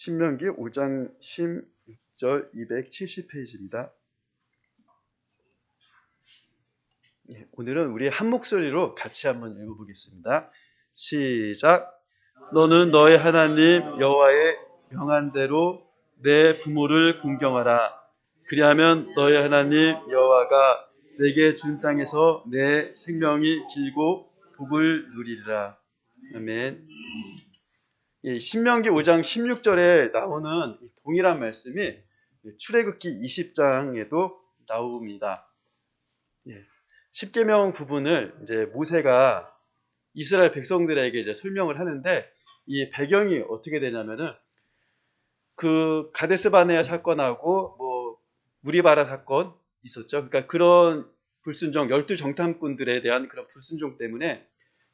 신명기 5장 16절 270페이지입니다. 오늘은 우리 한 목소리로 같이 한번 읽어보겠습니다. 시작. 너는 너의 하나님 여호와의 명한 대로 내 부모를 공경하라. 그리하면 너의 하나님 여호와가 내게 준 땅에서 내 생명이 길고 복을 누리리라. 아멘. 신명기 5장 16절에 나오는 동일한 말씀이 출애굽기 20장에도 나옵니다. 십계명 부분을 이제 모세가 이스라엘 백성들에게 이제 설명을 하는데 이 배경이 어떻게 되냐면은 그 가데스 바네아 사건하고 뭐 무리바라 사건 있었죠. 그러니까 그런 불순종 12정탐꾼들에 대한 그런 불순종 때문에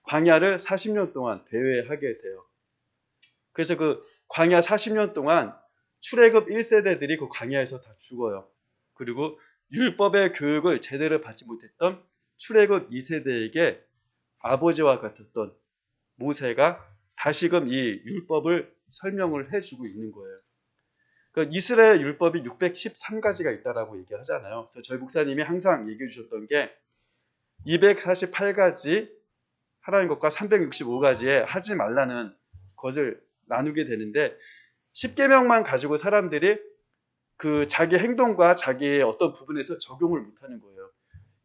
광야를 40년 동안 배회하게 돼요. 그래서 그 광야 40년 동안 출애굽 1세대들이 그 광야에서 다 죽어요. 그리고 율법의 교육을 제대로 받지 못했던 출애굽 2세대에게 아버지와 같았던 모세가 다시금 이 율법을 설명을 해주고 있는 거예요. 그러니까 이스라엘 율법이 613가지가 있다라고 얘기하잖아요. 그래서 저희 목사님이 항상 얘기해 주셨던 게 248가지 하라는 것과 365가지에 하지 말라는 것을 나누게 되는데 10계명만 가지고 사람들이 그 자기 행동과 자기의 어떤 부분에서 적용을 못하는 거예요.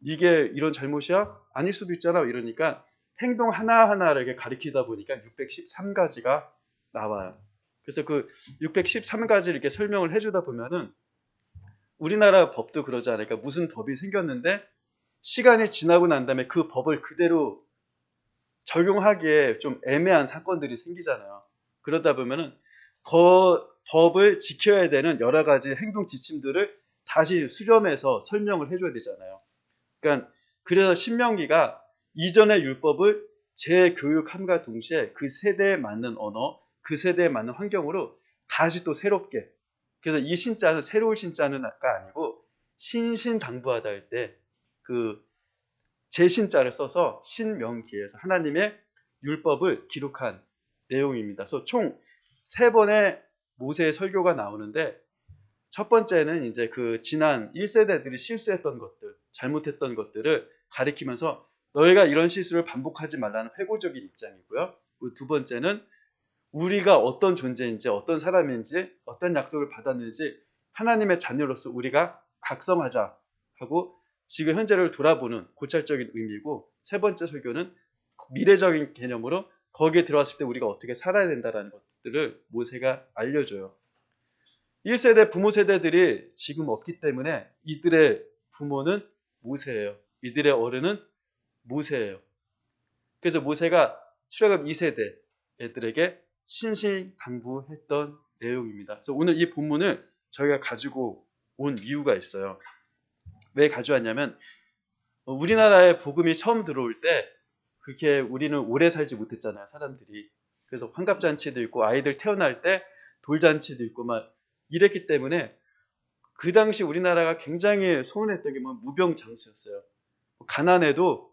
이게 이런 잘못이야? 아닐 수도 있잖아. 이러니까 행동 하나하나를 이렇게 가리키다 보니까 613가지가 나와요. 그래서 그 613가지를 이렇게 설명을 해주다 보면은 우리나라 법도 그러지 않을까. 무슨 법이 생겼는데 시간이 지나고 난 다음에 그 법을 그대로 적용하기에 좀 애매한 사건들이 생기잖아요. 그러다 보면은 그 법을 지켜야 되는 여러 가지 행동 지침들을 다시 수렴해서 설명을 해줘야 되잖아요. 그러니까 그래서 신명기가 이전의 율법을 재교육함과 동시에 그 세대에 맞는 언어, 그 세대에 맞는 환경으로 다시 또 새롭게. 그래서 이 신자는 새로운 신자는가 아니고 신신당부하다 할 때 그 제신자를 써서 신명기에서 하나님의 율법을 기록한 내용입니다. 그래서 총 3번의 모세의 설교가 나오는데 첫 번째는 이제 그 지난 1세대들이 실수했던 것들, 잘못했던 것들을 가리키면서 너희가 이런 실수를 반복하지 말라는 회고적인 입장이고요. 두 번째는 우리가 어떤 존재인지, 어떤 사람인지, 어떤 약속을 받았는지 하나님의 자녀로서 우리가 각성하자 하고 지금 현재를 돌아보는 고찰적인 의미고, 세 번째 설교는 미래적인 개념으로 거기에 들어왔을 때 우리가 어떻게 살아야 된다는 것들을 모세가 알려줘요. 1세대 부모 세대들이 지금 없기 때문에 이들의 부모는 모세예요. 이들의 어른은 모세예요. 그래서 모세가 출애굽 2세대 애들에게 신신당부했던 내용입니다. 그래서 오늘 이 본문을 저희가 가지고 온 이유가 있어요. 왜 가져왔냐면 우리나라에 복음이 처음 들어올 때 그렇게 우리는 오래 살지 못했잖아요. 사람들이. 그래서 환갑잔치도 있고 아이들 태어날 때 돌잔치도 있고 막 이랬기 때문에 그 당시 우리나라가 굉장히 소원했던 게 뭐 무병장수였어요. 가난해도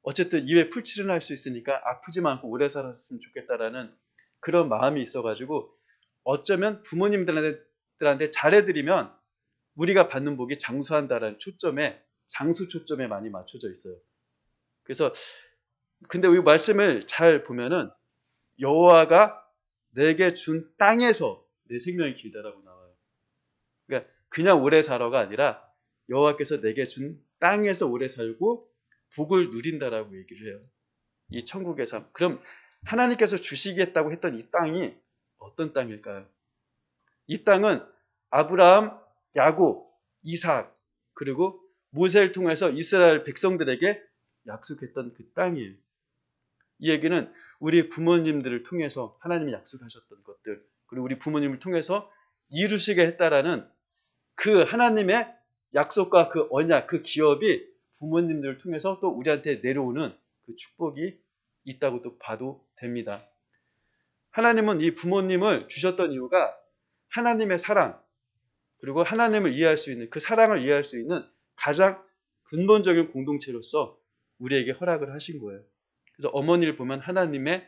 어쨌든 입에 풀칠은 할 수 있으니까 아프지만 않고 오래 살았으면 좋겠다라는 그런 마음이 있어가지고 어쩌면 부모님들한테 잘해드리면 우리가 받는 복이 장수한다라는 초점에, 장수 초점에 많이 맞춰져 있어요. 그래서 근데 이 말씀을 잘 보면은 여호와가 내게 준 땅에서 내 생명이 길다라고 나와요. 그러니까 그냥 오래 살아가 아니라 여호와께서 내게 준 땅에서 오래 살고 복을 누린다라고 얘기를 해요. 이 천국의 삶. 그럼 하나님께서 주시겠다고 했던 이 땅이 어떤 땅일까요? 이 땅은 아브라함, 야곱, 이삭, 그리고 모세를 통해서 이스라엘 백성들에게 약속했던 그 땅이에요. 이 얘기는 우리 부모님들을 통해서 하나님이 약속하셨던 것들, 그리고 우리 부모님을 통해서 이루시게 했다라는 그 하나님의 약속과 그 언약, 그 기업이 부모님들을 통해서 또 우리한테 내려오는 그 축복이 있다고 또 봐도 됩니다. 하나님은 이 부모님을 주셨던 이유가 하나님의 사랑, 그리고 하나님을 이해할 수 있는, 그 사랑을 이해할 수 있는 가장 근본적인 공동체로서 우리에게 허락을 하신 거예요. 그래서 어머니를 보면 하나님의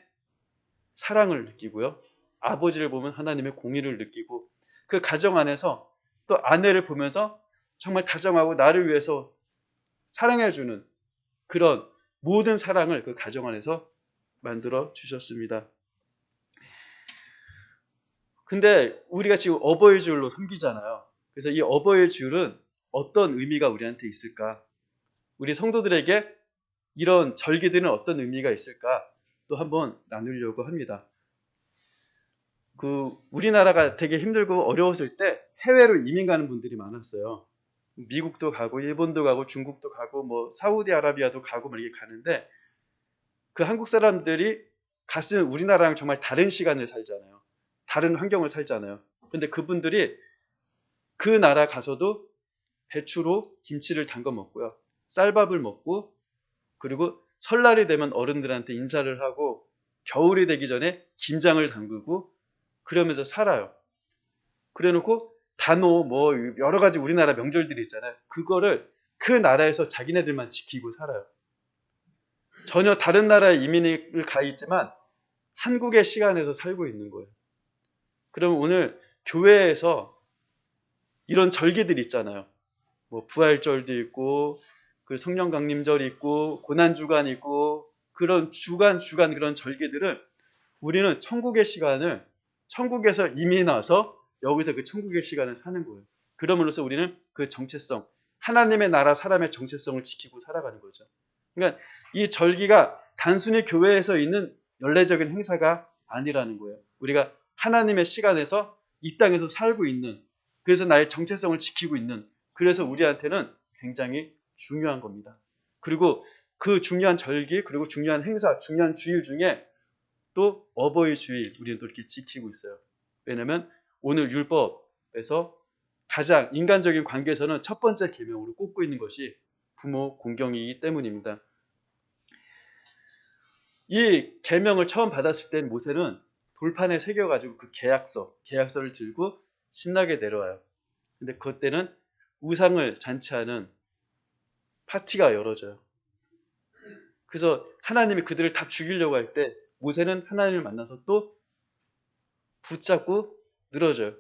사랑을 느끼고요. 아버지를 보면 하나님의 공의를 느끼고 그 가정 안에서 또 아내를 보면서 정말 다정하고 나를 위해서 사랑해주는 그런 모든 사랑을 그 가정 안에서 만들어 주셨습니다. 근데 우리가 지금 어버이 주일로 섬기잖아요. 그래서 이 어버이 주일은 어떤 의미가 우리한테 있을까? 우리 성도들에게 이런 절기들은 어떤 의미가 있을까? 또 한번 나누려고 합니다. 우리나라가 되게 힘들고 어려웠을 때 해외로 이민 가는 분들이 많았어요. 미국도 가고 일본도 가고 중국도 가고 뭐 사우디아라비아도 가고 막 이렇게 가는데 그 한국 사람들이 갔으면 우리나라랑 정말 다른 시간을 살잖아요. 다른 환경을 살잖아요. 근데 그분들이 그 나라 가서도 배추로 김치를 담가 먹고요. 쌀밥을 먹고 그리고 설날이 되면 어른들한테 인사를 하고 겨울이 되기 전에 김장을 담그고 그러면서 살아요. 그래놓고 단오 뭐 여러 가지 우리나라 명절들이 있잖아요. 그거를 그 나라에서 자기네들만 지키고 살아요. 전혀 다른 나라에 이민을 가 있지만 한국의 시간에서 살고 있는 거예요. 그럼 오늘 교회에서 이런 절기들이 있잖아요. 뭐 부활절도 있고 그 성령 강림절이 있고 고난주간이 있고 그런 주간 그런 절기들을 우리는 천국의 시간을 천국에서 이민 와서 여기서 그 천국의 시간을 사는 거예요. 그럼으로써 우리는 그 정체성, 하나님의 나라 사람의 정체성을 지키고 살아가는 거죠. 그러니까 이 절기가 단순히 교회에서 있는 연례적인 행사가 아니라는 거예요. 우리가 하나님의 시간에서 이 땅에서 살고 있는, 그래서 나의 정체성을 지키고 있는, 그래서 우리한테는 굉장히 중요한 겁니다. 그리고 그 중요한 절기, 그리고 중요한 행사, 중요한 주일 중에 또 어버이 주일 우리는 또 이렇게 지키고 있어요. 왜냐하면 오늘 율법에서 가장 인간적인 관계에서는 첫 번째 계명으로 꼽고 있는 것이 부모 공경이기 때문입니다. 이 계명을 처음 받았을 때 모세는 돌판에 새겨가지고 그 계약서를 들고 신나게 내려와요. 근데 그때는 우상을 잔치하는 파티가 열어져요. 그래서 하나님이 그들을 다 죽이려고 할 때 모세는 하나님을 만나서 또 붙잡고 늘어져요.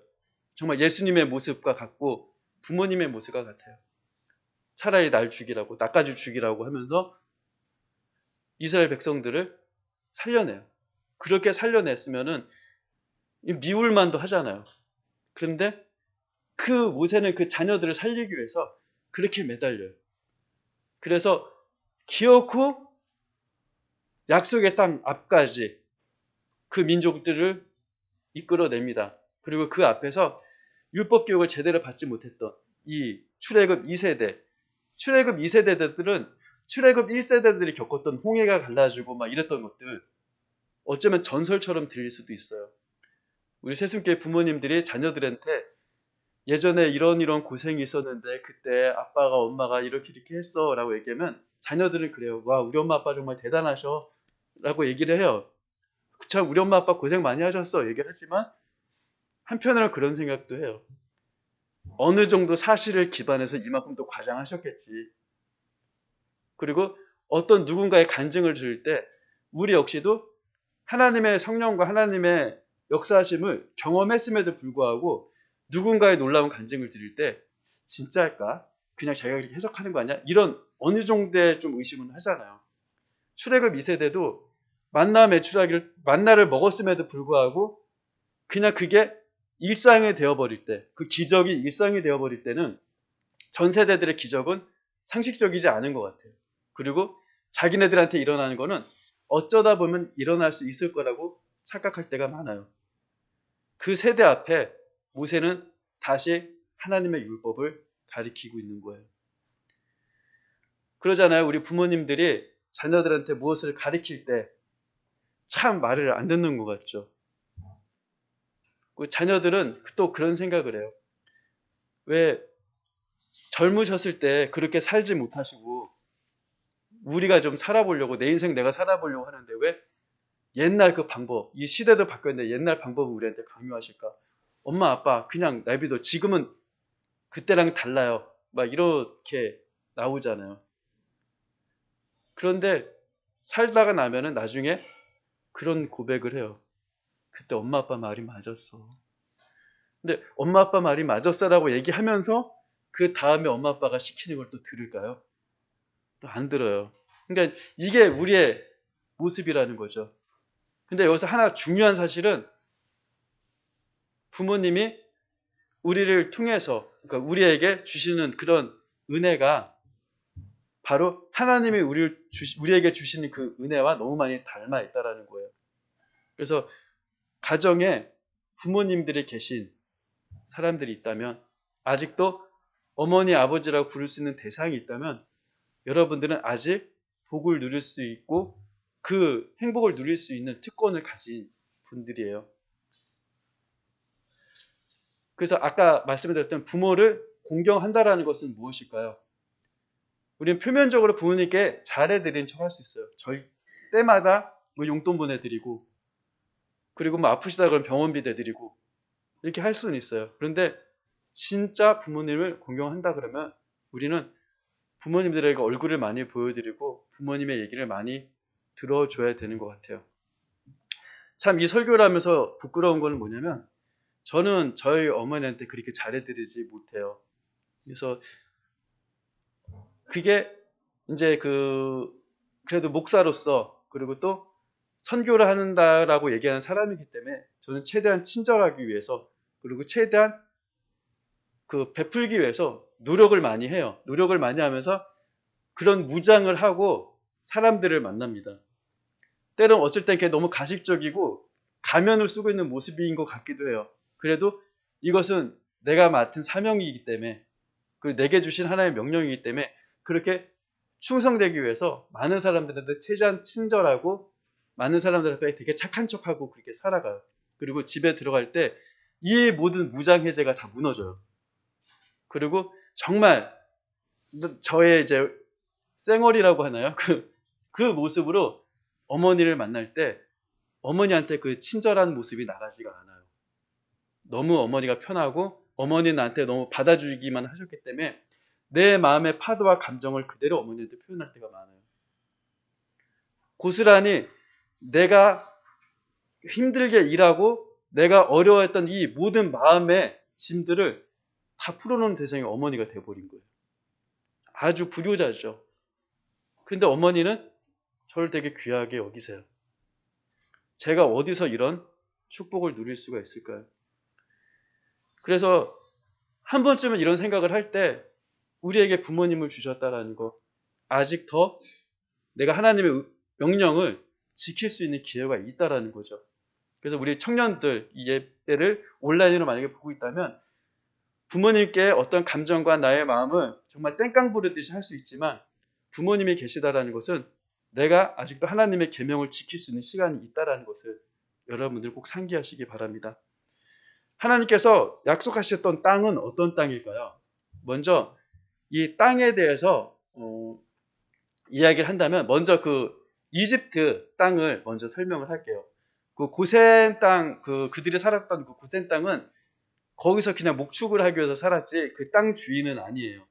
정말 예수님의 모습과 같고 부모님의 모습과 같아요. 차라리 날 죽이라고, 나까지 죽이라고 하면서 이스라엘 백성들을 살려내요. 그렇게 살려냈으면은 미울만도 하잖아요. 그런데 그 모세는 그 자녀들을 살리기 위해서 그렇게 매달려요. 그래서 기어코 약속의 땅 앞까지 그 민족들을 이끌어냅니다. 그리고 그 앞에서 율법 교육을 제대로 받지 못했던 이 출애굽 2세대, 출애굽 2세대들은 출애굽 1세대들이 겪었던 홍해가 갈라지고 막 이랬던 것들 어쩌면 전설처럼 들릴 수도 있어요. 우리 새순교회 부모님들이 자녀들한테 예전에 이런 고생이 있었는데 그때 아빠가 엄마가 이렇게 했어 라고 얘기하면 자녀들은 그래요. 와, 우리 엄마 아빠 정말 대단하셔 라고 얘기를 해요. 참 우리 엄마 아빠 고생 많이 하셨어 얘기하지만 한편으로 그런 생각도 해요. 어느 정도 사실을 기반해서 이만큼 또 과장하셨겠지. 그리고 어떤 누군가의 간증을 들을 때 우리 역시도 하나님의 성령과 하나님의 역사하심을 경험했음에도 불구하고 누군가의 놀라운 간증을 들을 때 진짜일까? 그냥 자기가 그렇게 해석하는 거 아니야? 이런 어느 정도의 좀 의심은 하잖아요. 출애굽 2세대도 만나를 먹었음에도 불구하고 그냥 그게 일상이 되어버릴 때, 그 기적이 일상이 되어버릴 때는 전 세대들의 기적은 상식적이지 않은 것 같아요. 그리고 자기네들한테 일어나는 거는 어쩌다 보면 일어날 수 있을 거라고 착각할 때가 많아요. 그 세대 앞에 모세는 다시 하나님의 율법을 가리키고 있는 거예요. 그러잖아요. 우리 부모님들이 자녀들한테 무엇을 가리킬 때 참 말을 안 듣는 것 같죠. 자녀들은 또 그런 생각을 해요. 왜 젊으셨을 때 그렇게 살지 못하시고 우리가 좀 살아보려고 내 인생 내가 살아보려고 하는데 왜 옛날 그 방법, 이 시대도 바뀌었는데 옛날 방법을 우리한테 강요하실까? 엄마 아빠 그냥 내비둬. 지금은 그때랑 달라요. 막 이렇게 나오잖아요. 그런데 살다가 나면은 나중에 그런 고백을 해요. 그때 엄마 아빠 말이 맞았어. 근데 엄마 아빠 말이 맞았어라고 얘기하면서 그 다음에 엄마 아빠가 시키는 걸 또 들을까요? 또 안 들어요. 그러니까 이게 우리의 모습이라는 거죠. 근데 여기서 하나 중요한 사실은 부모님이 우리를 통해서, 그러니까 우리에게 주시는 그런 은혜가 바로 하나님이 우리에게 주시는 그 은혜와 너무 많이 닮아 있다라는 거예요. 그래서 가정에 부모님들이 계신 사람들이 있다면, 아직도 어머니, 아버지라고 부를 수 있는 대상이 있다면, 여러분들은 아직 복을 누릴 수 있고 그 행복을 누릴 수 있는 특권을 가진 분들이에요. 그래서 아까 말씀드렸던 부모를 공경한다라는 것은 무엇일까요? 우리는 표면적으로 부모님께 잘해드린 척 할 수 있어요. 때마다 뭐 용돈 보내드리고, 그리고 뭐 아프시다 그러면 병원비 대드리고, 이렇게 할 수는 있어요. 그런데 진짜 부모님을 공경한다 그러면 우리는 부모님들에게 얼굴을 많이 보여드리고 부모님의 얘기를 많이 들어줘야 되는 것 같아요. 참 이 설교를 하면서 부끄러운 건 뭐냐면, 저는 저희 어머니한테 그렇게 잘해드리지 못해요. 그래서 그게 이제 그래도 목사로서, 그리고 또 선교를 한다라고 얘기하는 사람이기 때문에 저는 최대한 친절하기 위해서, 그리고 최대한 베풀기 위해서 노력을 많이 해요. 노력을 많이 하면서 그런 무장을 하고 사람들을 만납니다. 때론 어쩔 땐 그게 너무 가식적이고 가면을 쓰고 있는 모습인 것 같기도 해요. 그래도 이것은 내가 맡은 사명이기 때문에, 그리고 내게 주신 하나의 명령이기 때문에 그렇게 충성되기 위해서 많은 사람들한테 최대한 친절하고 많은 사람들 앞에 되게 착한 척하고 그렇게 살아가요. 그리고 집에 들어갈 때 이 모든 무장해제가 다 무너져요. 그리고 정말 저의 이제 쌩얼이라고 하나요? 그 모습으로 어머니를 만날 때 어머니한테 그 친절한 모습이 나가지가 않아요. 너무 어머니가 편하고 어머니 나한테 너무 받아주기만 하셨기 때문에 내 마음의 파도와 감정을 그대로 어머니한테 표현할 때가 많아요. 고스란히 내가 힘들게 일하고 내가 어려워했던 이 모든 마음의 짐들을 다 풀어놓은 대상이 어머니가 돼버린 거예요. 아주 불효자죠. 그런데 어머니는 저를 되게 귀하게 여기세요. 제가 어디서 이런 축복을 누릴 수가 있을까요? 그래서 한 번쯤은 이런 생각을 할 때 우리에게 부모님을 주셨다라는 거, 아직 더 내가 하나님의 명령을 지킬 수 있는 기회가 있다라는 거죠. 그래서 우리 청년들 이 예배를 온라인으로 만약에 보고 있다면 부모님께 어떤 감정과 나의 마음을 정말 땡깡 부르듯이 할 수 있지만 부모님이 계시다라는 것은 내가 아직도 하나님의 계명을 지킬 수 있는 시간이 있다라는 것을 여러분들 꼭 상기하시기 바랍니다. 하나님께서 약속하셨던 땅은 어떤 땅일까요? 먼저 이 땅에 대해서 이야기를 한다면 먼저 이집트 땅을 먼저 설명을 할게요. 고센 땅, 그들이 살았던 그 고센 땅은 거기서 그냥 목축을 하기 위해서 살았지 그 땅 주인은 아니에요.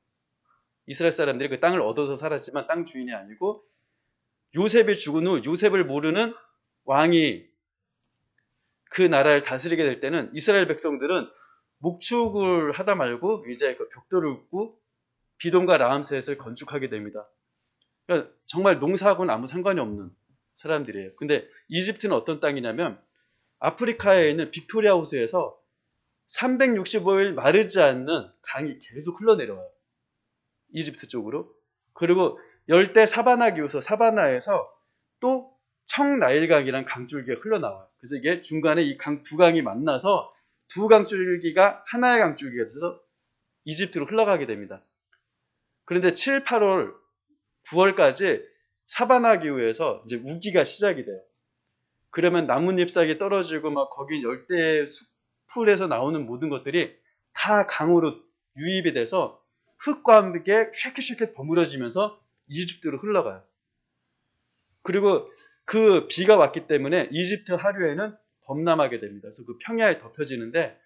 이스라엘 사람들이 그 땅을 얻어서 살았지만 땅 주인이 아니고, 요셉이 죽은 후 요셉을 모르는 왕이 그 나라를 다스리게 될 때는 이스라엘 백성들은 목축을 하다 말고 이제 벽돌을 긋고 비돔과 라암셋을 건축하게 됩니다. 그러니까 정말 농사하고는 아무 상관이 없는 사람들이에요. 근데 이집트는 어떤 땅이냐면 아프리카에 있는 빅토리아 호수에서 365일 마르지 않는 강이 계속 흘러내려와요. 이집트 쪽으로. 그리고 열대 사바나 기후서 사바나에서 또 청나일강이란 강줄기가 흘러나와요. 그래서 이게 중간에 이 두 강이 만나서 두 강줄기가 하나의 강줄기가 돼서 이집트로 흘러가게 됩니다. 그런데 7, 8월, 9월까지 사바나 기후에서 이제 우기가 시작이 돼요. 그러면 나뭇잎 사이에 떨어지고 막 거기 열대 숲풀에서 나오는 모든 것들이 다 강으로 유입이 돼서 흙과 함께 쉐킷쉐킷 버무려지면서 이집트로 흘러가요. 그리고 그 비가 왔기 때문에 이집트 하류에는 범람하게 됩니다. 그래서 그 평야에 덮여지는데,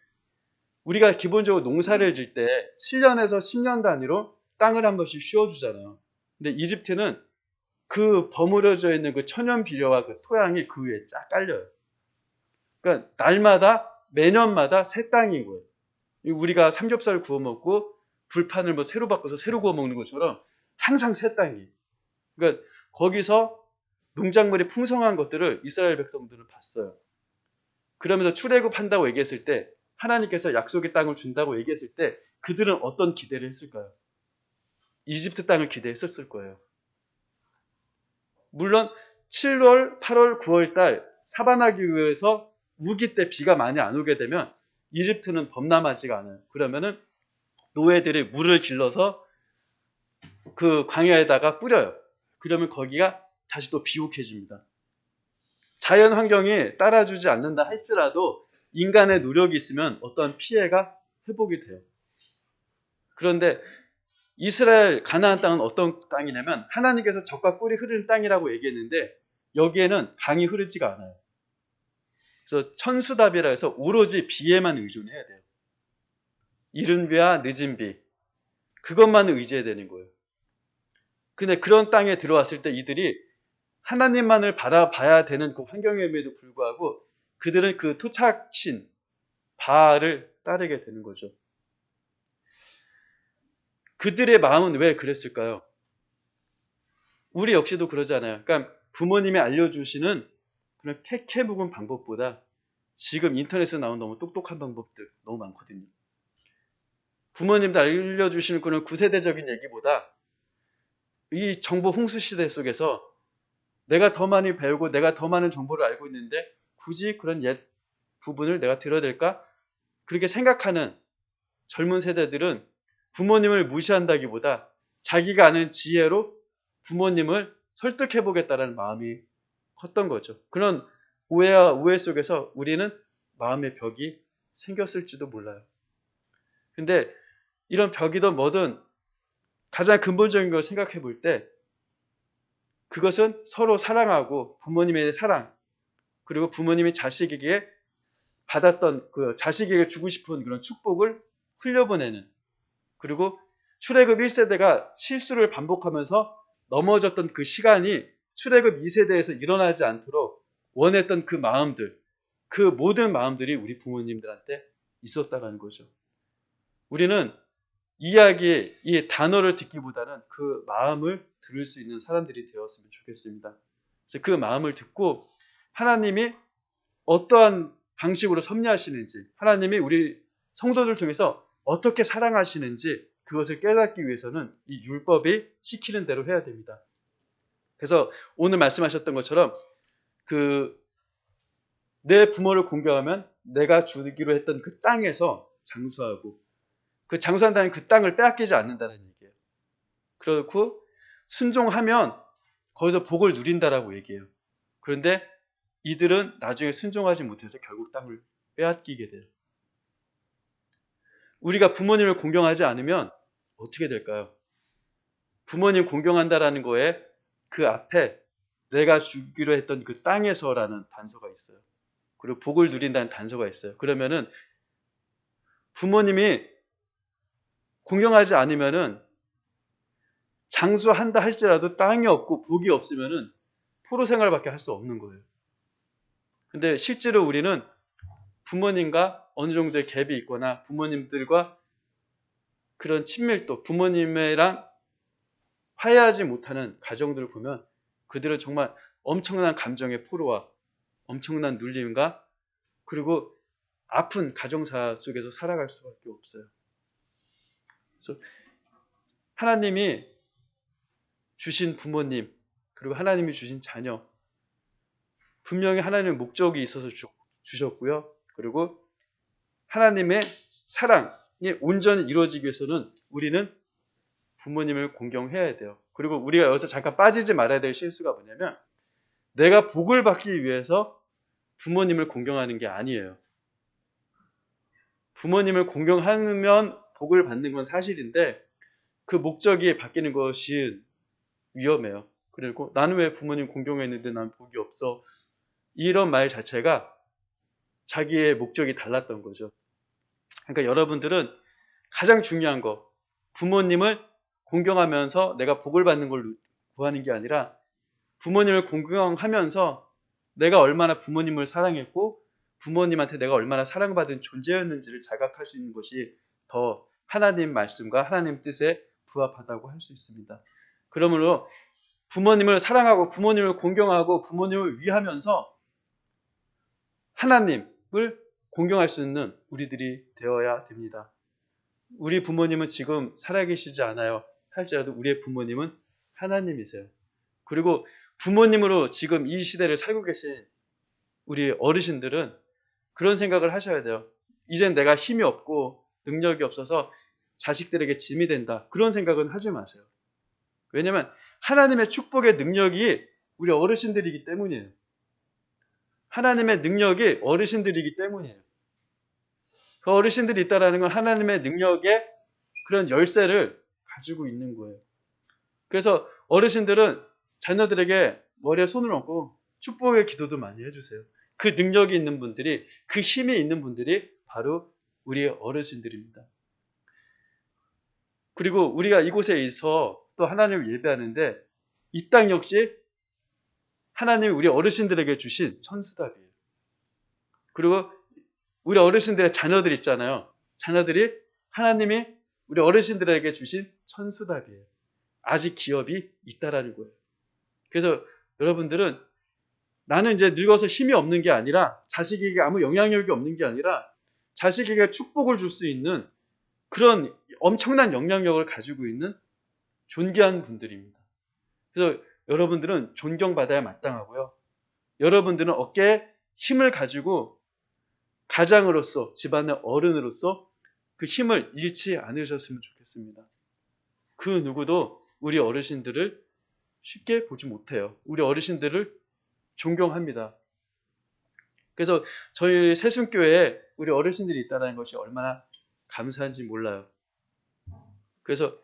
우리가 기본적으로 농사를 질 때 7년에서 10년 단위로 땅을 한 번씩 씌워주잖아요. 근데 이집트는 그 버무려져 있는 그 천연 비료와 그 토양이 그 위에 쫙 깔려요. 그러니까 날마다 매년마다 새 땅인 거예요. 우리가 삼겹살 구워 먹고 불판을 뭐 새로 바꿔서 새로 구워 먹는 것처럼 항상 새 땅이에요. 그러니까 거기서 농작물이 풍성한 것들을 이스라엘 백성들은 봤어요. 그러면서 출애굽한다고 얘기했을 때, 하나님께서 약속의 땅을 준다고 얘기했을 때 그들은 어떤 기대를 했을까요? 이집트 땅을 기대했었을 거예요. 물론 7월, 8월, 9월 달 사바나기 위해서 우기 때 비가 많이 안 오게 되면 이집트는 범람하지가 않아요. 그러면은 노예들이 물을 길러서 그 광야에다가 뿌려요. 그러면 거기가 다시 또 비옥해집니다. 자연 환경이 따라주지 않는다 할지라도 인간의 노력이 있으면 어떠한 피해가 회복이 돼요. 그런데 이스라엘 가나안 땅은 어떤 땅이냐면 하나님께서 젖과 꿀이 흐르는 땅이라고 얘기했는데 여기에는 강이 흐르지가 않아요. 그래서 천수답이라 해서 오로지 비에만 의존해야 돼요. 이른 비와 늦은 비, 그것만 의지해야 되는 거예요. 근데 그런 땅에 들어왔을 때 이들이 하나님만을 바라봐야 되는 그 환경임에도 불구하고 그들은 그 토착신 바알을 따르게 되는 거죠. 그들의 마음은 왜 그랬을까요? 우리 역시도 그러잖아요. 그러니까 부모님이 알려주시는 그런 캐캐 묵은 방법보다 지금 인터넷에 나온 너무 똑똑한 방법들 너무 많거든요. 부모님도 알려주시는 그런 구세대적인 얘기보다 이 정보 홍수 시대 속에서 내가 더 많이 배우고 내가 더 많은 정보를 알고 있는데 굳이 그런 옛 부분을 내가 들어야 될까? 그렇게 생각하는 젊은 세대들은 부모님을 무시한다기보다 자기가 아는 지혜로 부모님을 설득해보겠다는 마음이 컸던 거죠. 그런 오해와 우애 속에서 우리는 마음의 벽이 생겼을지도 몰라요. 근데 이런 벽이든 뭐든 가장 근본적인 걸 생각해 볼 때 그것은 서로 사랑하고 부모님의 사랑 그리고 부모님이 자식에게 받았던 그 자식에게 주고 싶은 그런 축복을 흘려보내는 그리고 출애굽 1세대가 실수를 반복하면서 넘어졌던 그 시간이 출애굽 2세대에서 일어나지 않도록 원했던 그 마음들 그 모든 마음들이 우리 부모님들한테 있었다는 거죠. 우리는 이야기, 이 단어를 듣기보다는 그 마음을 들을 수 있는 사람들이 되었으면 좋겠습니다. 그래서 그 마음을 듣고 하나님이 어떠한 방식으로 섭리하시는지 하나님이 우리 성도들 통해서 어떻게 사랑하시는지 그것을 깨닫기 위해서는 이 율법이 시키는 대로 해야 됩니다. 그래서 오늘 말씀하셨던 것처럼 내 부모를 공경하면 내가 주기로 했던 그 땅에서 장수하고 그 장수한다는 그 땅을 빼앗기지 않는다는 얘기예요. 그렇고 순종하면 거기서 복을 누린다라고 얘기해요. 그런데 이들은 나중에 순종하지 못해서 결국 땅을 빼앗기게 돼요. 우리가 부모님을 공경하지 않으면 어떻게 될까요? 부모님 공경한다라는 거에 그 앞에 내가 주기로 했던 그 땅에서라는 단서가 있어요. 그리고 복을 누린다는 단서가 있어요. 그러면은 부모님이 공경하지 않으면은 장수한다 할지라도 땅이 없고 복이 없으면은 포로 생활밖에 할 수 없는 거예요. 근데 실제로 우리는 부모님과 어느 정도의 갭이 있거나 부모님들과 그런 친밀도, 부모님이랑 화해하지 못하는 가정들을 보면 그들은 정말 엄청난 감정의 포로와 엄청난 눌림과 그리고 아픈 가정사 속에서 살아갈 수밖에 없어요. 그래서 하나님이 주신 부모님 그리고 하나님이 주신 자녀 분명히 하나님의 목적이 있어서 주셨고요. 그리고 하나님의 사랑이 온전히 이루어지기 위해서는 우리는 부모님을 공경해야 돼요. 그리고 우리가 여기서 잠깐 빠지지 말아야 될 실수가 뭐냐면 내가 복을 받기 위해서 부모님을 공경하는 게 아니에요. 부모님을 공경하면 복을 받는 건 사실인데 그 목적이 바뀌는 것이 위험해요. 그리고 나는 왜 부모님 공경했는데 난 복이 없어? 이런 말 자체가 자기의 목적이 달랐던 거죠. 그러니까 여러분들은 가장 중요한 거 부모님을 공경하면서 내가 복을 받는 걸 구하는 게 아니라 부모님을 공경하면서 내가 얼마나 부모님을 사랑했고 부모님한테 내가 얼마나 사랑받은 존재였는지를 자각할 수 있는 것이 더 하나님 말씀과 하나님 뜻에 부합하다고 할 수 있습니다. 그러므로 부모님을 사랑하고 부모님을 공경하고 부모님을 위하면서 하나님을 공경할 수 있는 우리들이 되어야 됩니다. 우리 부모님은 지금 살아계시지 않아요. 할지라도 우리의 부모님은 하나님이세요. 그리고 부모님으로 지금 이 시대를 살고 계신 우리 어르신들은 그런 생각을 하셔야 돼요. 이젠 내가 힘이 없고 능력이 없어서 자식들에게 짐이 된다. 그런 생각은 하지 마세요. 왜냐하면 하나님의 축복의 능력이 우리 어르신들이기 때문이에요. 하나님의 능력이 어르신들이기 때문이에요. 그 어르신들이 있다는 건 하나님의 능력의 그런 열쇠를 가지고 있는 거예요. 그래서 어르신들은 자녀들에게 머리에 손을 얹고 축복의 기도도 많이 해주세요. 그 능력이 있는 분들이, 그 힘이 있는 분들이 바로 우리의 어르신들입니다. 그리고 우리가 이곳에서 또 하나님을 예배하는데 이 땅 역시 하나님이 우리 어르신들에게 주신 천수답이에요. 그리고 우리 어르신들의 자녀들 있잖아요. 자녀들이 하나님이 우리 어르신들에게 주신 천수답이에요. 아직 기업이 있다라는 거예요. 그래서 여러분들은 나는 이제 늙어서 힘이 없는 게 아니라 자식에게 아무 영향력이 없는 게 아니라 자식에게 축복을 줄 수 있는 그런 엄청난 영향력을 가지고 있는 존귀한 분들입니다. 그래서 여러분들은 존경받아야 마땅하고요. 여러분들은 어깨에 힘을 가지고 가장으로서 집안의 어른으로서 그 힘을 잃지 않으셨으면 좋겠습니다. 그 누구도 우리 어르신들을 쉽게 보지 못해요. 우리 어르신들을 존경합니다. 그래서 저희 새순교회에 우리 어르신들이 있다는 것이 얼마나 감사한지 몰라요. 그래서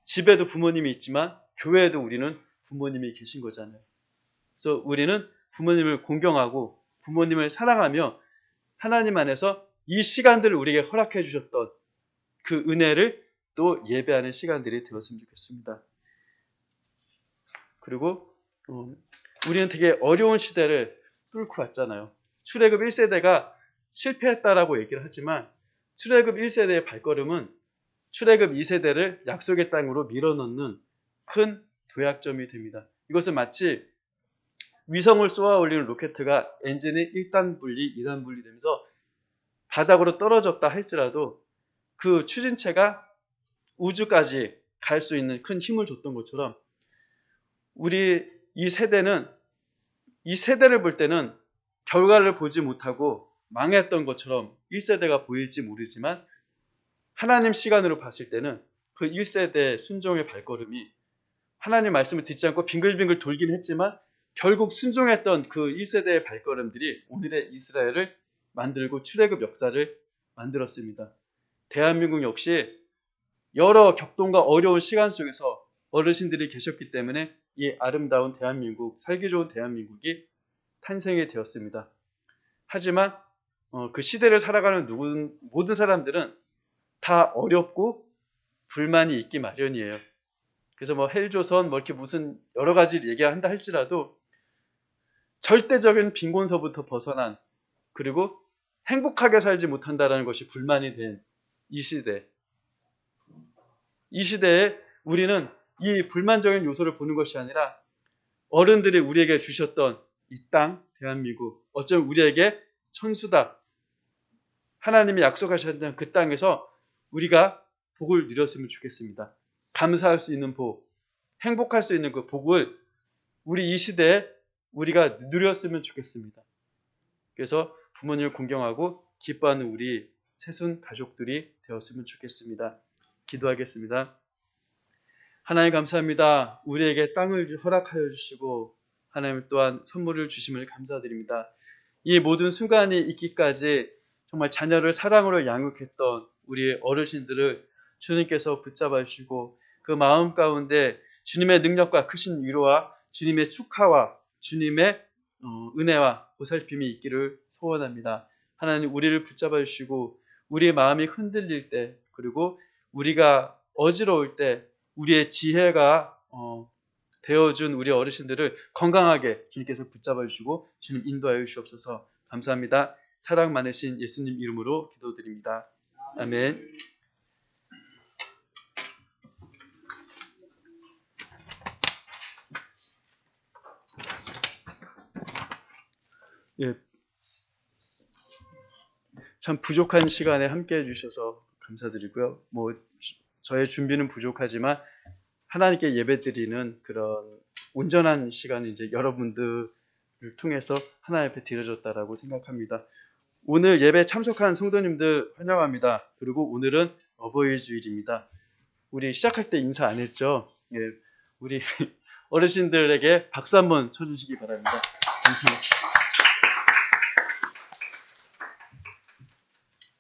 집에도 부모님이 있지만 교회에도 우리는 부모님이 계신 거잖아요. 그래서 우리는 부모님을 공경하고 부모님을 사랑하며 하나님 안에서 이 시간들을 우리에게 허락해 주셨던 그 은혜를 또 예배하는 시간들이 되었으면 좋겠습니다. 그리고 우리는 되게 어려운 시대를 뚫고 왔잖아요. 출애굽 1세대가 실패했다라고 얘기를 하지만 출애굽 1세대의 발걸음은 출애굽 2세대를 약속의 땅으로 밀어넣는 큰 도약점이 됩니다. 이것은 마치 위성을 쏘아 올리는 로켓가 엔진이 1단 분리, 2단 분리되면서 바닥으로 떨어졌다 할지라도 그 추진체가 우주까지 갈 수 있는 큰 힘을 줬던 것처럼 우리 이 세대를 볼 때는 결과를 보지 못하고 망했던 것처럼 1세대가 보일지 모르지만 하나님 시간으로 봤을 때는 그 1세대 순종의 발걸음이 하나님 말씀을 듣지 않고 빙글빙글 돌긴 했지만 결국 순종했던 그 1세대의 발걸음들이 오늘의 이스라엘을 만들고 출애굽 역사를 만들었습니다. 대한민국 역시 여러 격동과 어려운 시간 속에서 어르신들이 계셨기 때문에 이 아름다운 대한민국, 살기 좋은 대한민국이 탄생이 되었습니다. 하지만 그 시대를 살아가는 모든 사람들은 다 어렵고 불만이 있기 마련이에요. 그래서 헬조선 이렇게 무슨 여러 가지를 얘기한다 할지라도 절대적인 빈곤서부터 벗어난 그리고 행복하게 살지 못한다는 것이 불만이 된 이 시대. 이 시대에 우리는 이 불만적인 요소를 보는 것이 아니라 어른들이 우리에게 주셨던 이 땅, 대한민국, 어쩌면 우리에게 천수다. 하나님이 약속하셨던 그 땅에서 우리가 복을 누렸으면 좋겠습니다. 감사할 수 있는 복, 행복할 수 있는 그 복을 우리 이 시대에 우리가 누렸으면 좋겠습니다. 그래서 부모님을 공경하고 기뻐하는 우리 새순 가족들이 되었으면 좋겠습니다. 기도하겠습니다. 하나님 감사합니다. 우리에게 땅을 허락하여 주시고 하나님 또한 선물을 주심을 감사드립니다. 이 모든 순간이 있기까지 정말 자녀를 사랑으로 양육했던 우리 어르신들을 주님께서 붙잡아 주시고 그 마음 가운데 주님의 능력과 크신 위로와 주님의 축하와 주님의 은혜와 보살핌이 있기를 소원합니다. 하나님 우리를 붙잡아 주시고 우리의 마음이 흔들릴 때 그리고 우리가 어지러울 때 우리의 지혜가 되어준 우리 어르신들을 건강하게 주님께서 붙잡아 주시고 주님 인도하여 주시옵소서. 감사합니다. 사랑 많으신 예수님 이름으로 기도드립니다. 아멘. 예, 참 부족한 시간에 함께 해주셔서 감사드리고요. 저의 준비는 부족하지만 하나님께 예배드리는 그런 온전한 시간이 이제 여러분들을 통해서 하나님 앞에 드려졌다라고 생각합니다. 오늘 예배 참석한 성도님들 환영합니다. 그리고 오늘은 어버이 주일입니다. 우리 시작할 때 인사 안 했죠? 예, 우리 어르신들에게 박수 한번 쳐주시기 바랍니다. 감사합니다.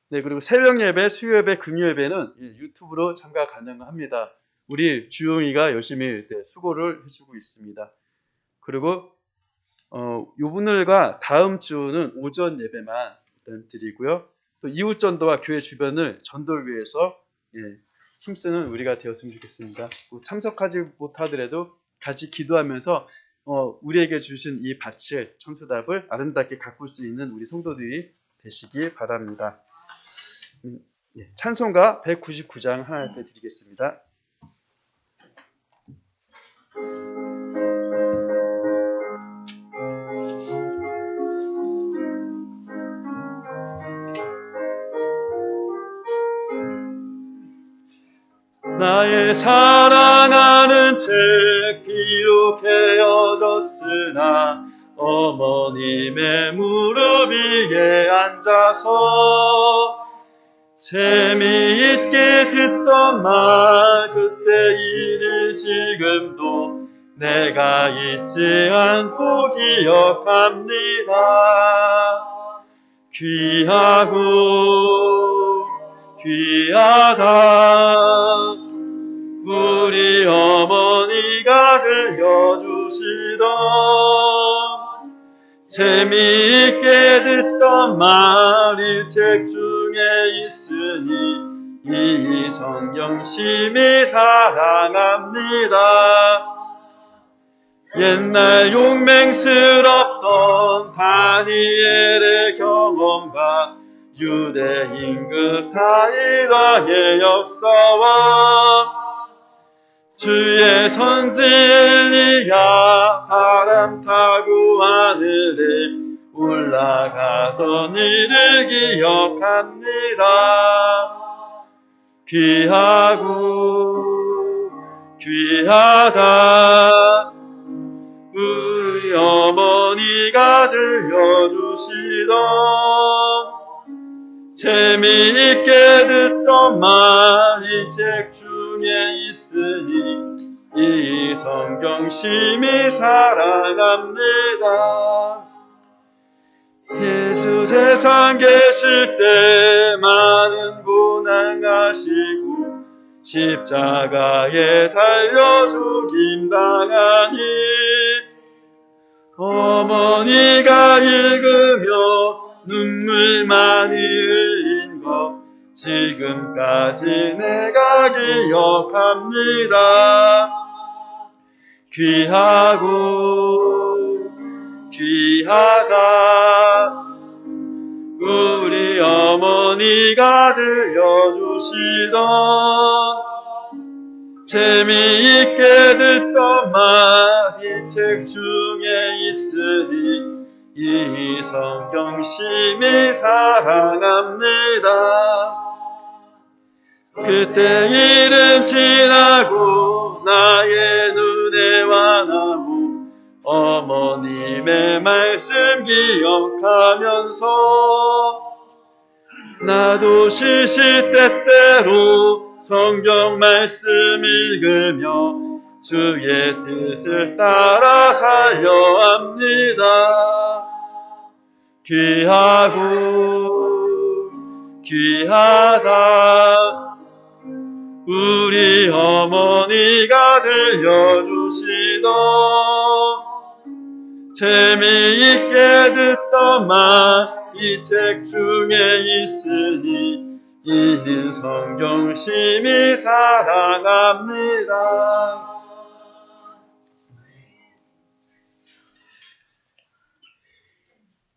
네, 그리고 새벽 예배, 수요 예배, 금요 예배는 유튜브로 참가 가능합니다. 우리 주용이가 열심히 수고를 해주고 있습니다. 그리고 오늘과 다음 주는 오전 예배만 드리고요. 또 이웃 전도와 교회 주변을 전도를 위해서 힘쓰는 우리가 되었으면 좋겠습니다. 참석하지 못하더라도 같이 기도하면서 우리에게 주신 이 밭을 청수답을 아름답게 가꿀 수 있는 우리 성도들이 되시기 바랍니다. 찬송가 199장 하나님 앞에 드리겠습니다. 나의 사랑하는 책 기록해어졌으나 어머님의 무릎 위에 앉아서 재미있게 듣던 말 그때 일을 지금도 내가 잊지 않고 기억합니다. 귀하고 귀하다 우리 어머니가 들려주시던 재미있게 듣던 말이 책 중에 있으니 이 성경 심히 사랑합니다. 옛날 용맹스럽던 다니엘의 경험과 유대 임금 다윗왕의 역사와 주의 선지 엘리야 바람 타고 하늘에 올라가던 일을 기억합니다. 귀하고 귀하다 우리 어머니가 들려주시던 재미있게 듣던 말이 책 중에 있으니 이 성경 심히 사랑합니다. 예수 세상 계실 때 많은 고난 가시고 십자가에 달려 죽임당하니 어머니가 읽으며 눈물 많이 흘린 것 지금까지 내가 기억합니다. 귀하고 귀하다 우리 어머니가 들려주시던 재미있게 듣던 말이 책 중에 있으니 이 성경 심히 사랑합니다. 그때 일은 지나고 나의 눈에 환하고 어머님의 말씀 기억하면서 나도 시시때때로 성경 말씀 읽으며 주의 뜻을 따라 살려 합니다. 귀하고 귀하다 우리 어머니가 들려주시던 재미있게 듣던 말 이 책 중에 있으니 이는 성경 심히 사랑합니다.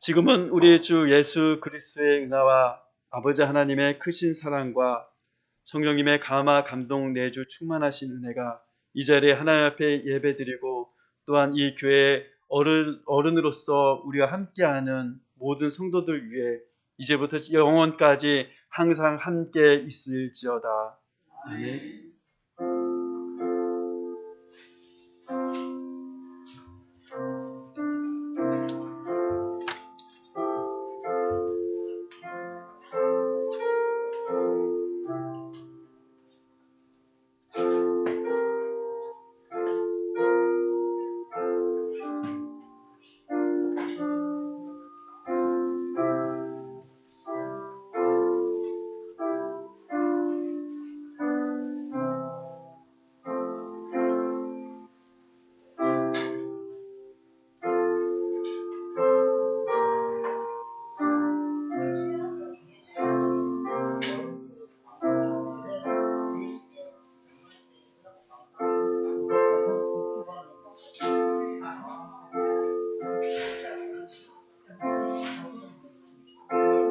지금은 우리 주 예수 그리스도의 은혜와 아버지 하나님의 크신 사랑과 성령님의 감화 감동 내주 충만하신 은혜가 이 자리에 하나님 앞에 예배드리고 또한 이 교회의 어른으로서 우리와 함께하는 모든 성도들 위해 이제부터 영원까지 항상 함께 있을지어다. 아멘.